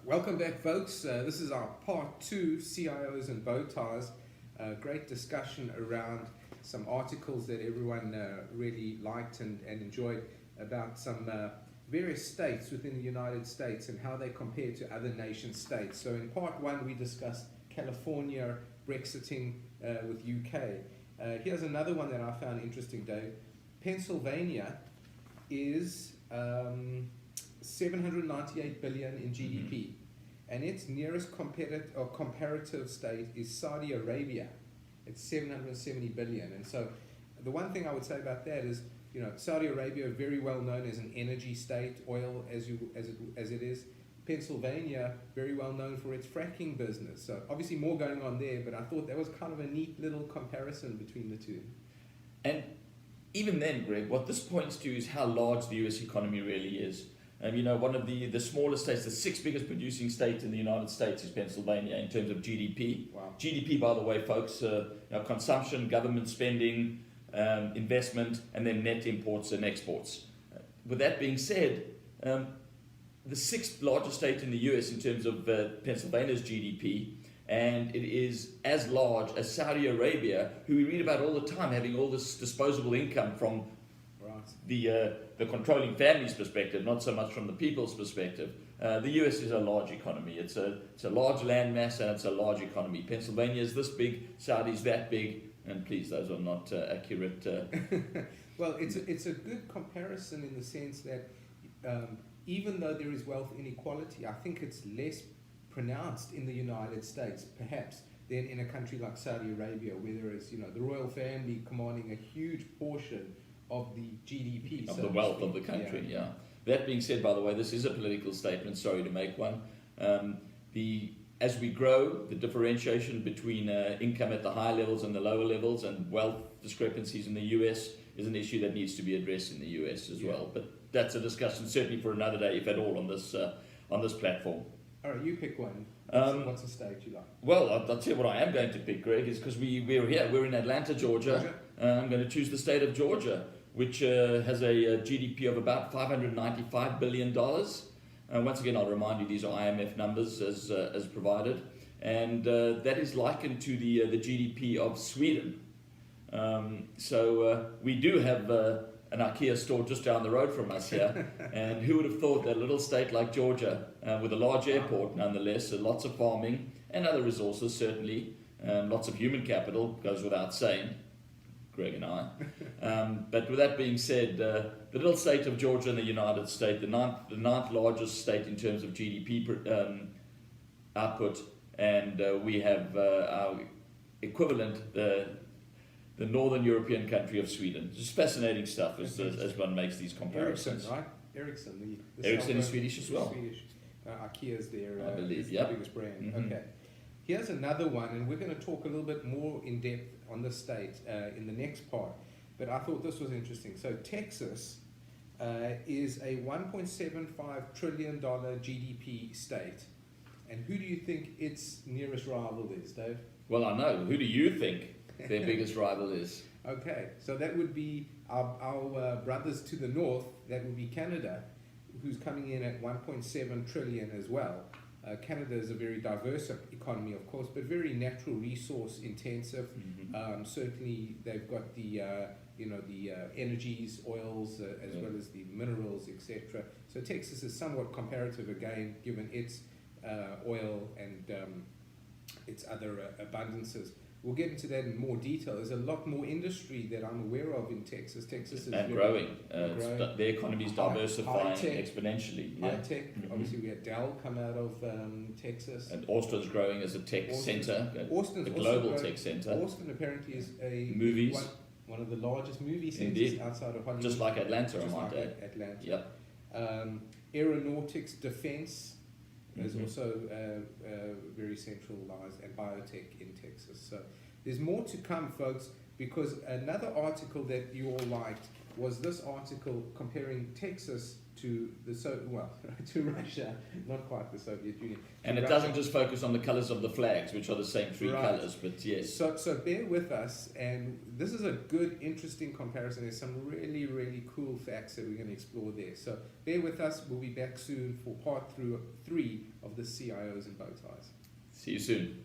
Welcome back, folks. This is our part 2, CIOs and bow ties. Great discussion around some articles that everyone really liked and enjoyed about some various states within the United States and how they compare to other nation states. So in part 1, we discussed California Brexiting with UK. Here's another one that I found interesting, Dave. Pennsylvania is 798 billion in GDP, and its nearest comparative state is Saudi Arabia. It's 770 billion. And so the one thing I would say about that is, you know, Saudi Arabia very well known as an energy state, oil as it is. Pennsylvania very well known for its fracking business. So obviously more going on there, but I thought that was kind of a neat little comparison between the two. And even then, Greg, what this points to is how large the US economy really is. You know, one of the smallest states, the 6th biggest producing state in the United States is Pennsylvania in terms of GDP. Wow. GDP, by the way, folks, consumption, government spending, investment, and then net imports and exports. With that being said, the 6th largest state in the US in terms of Pennsylvania's GDP, and it is as large as Saudi Arabia, who we read about all the time having all this disposable income from the controlling family's perspective, not so much from the people's perspective. The US is a large economy. It's a large landmass and it's a large economy. Pennsylvania is this big, Saudi's that big, and please, those are not accurate. Well, it's a good comparison in the sense that even though there is wealth inequality, I think it's less pronounced in the United States, perhaps, than in a country like Saudi Arabia, where there is, you know, the royal family commanding a huge portion of the GDP. Of the wealth of the country, yeah. That being said, by the way, this is a political statement, sorry to make one. As we grow, the differentiation between income at the high levels and the lower levels and wealth discrepancies in the US is an issue that needs to be addressed in the US as well. But that's a discussion certainly for another day, if at all, on this platform. All right, you pick one. What's the state you like? Well, I'll tell you what I am going to pick, Greg, is because we're here. We're in Atlanta, Georgia. I'm going to choose the state of Georgia, which has a GDP of about $595 billion. Once again, I'll remind you, these are IMF numbers as provided. And that is likened to the GDP of Sweden. So we do have an IKEA store just down the road from us here. And who would have thought that a little state like Georgia, with a large airport nonetheless, lots of farming and other resources certainly, lots of human capital, goes without saying, Greg and I. But with that being said, the little state of Georgia in the United States, the ninth largest state in terms of GDP output, and we have our equivalent, the northern European country of Sweden. Just fascinating stuff as one makes these comparisons. Ericsson, right? Ericsson. Ericsson is Swedish as well. Swedish. IKEA is their I believe, the biggest brand. Mm-hmm. Okay. Here's another one, and we're going to talk a little bit more in depth on this state in the next part. But I thought this was interesting. So Texas is a $1.75 trillion GDP state. And who do you think its nearest rival is, Dave? Well, I know. Who do you think their biggest rival is? Okay, so that would be our brothers to the north. That would be Canada, who's coming in at 1.7 trillion as well. Canada is a very diverse economy, of course, but very natural resource intensive. Mm-hmm. Certainly, they've got the energies, oils, as well as the minerals, etc. So Texas is somewhat comparative again, given its oil and its other abundances. We'll get into that in more detail. There's a lot more industry that I'm aware of in Texas. Texas is growing. The economy is diversifying exponentially. High tech. Mm-hmm. Obviously, we had Dell come out of Texas. And Austin's growing as a tech center. Austin's a global tech center. Austin apparently is movies. One of the largest movie centers outside of Hollywood. Just like Atlanta, I might add. Atlanta. Yep. Aeronautics, defense. There's also very centralized, and biotech in Texas. So there's more to come, folks, because another article that you all liked was this article comparing Texas to to Russia, not quite the Soviet Union. And it Russia. doesn't just focus on the colours of the flags, which are the same three Right. colours, but yes. So bear with us, and this is a good, interesting comparison. There's some really, really cool facts that we're going to explore there. So bear with us. We'll be back soon for part 3 of the CIOs and bow ties. See you soon.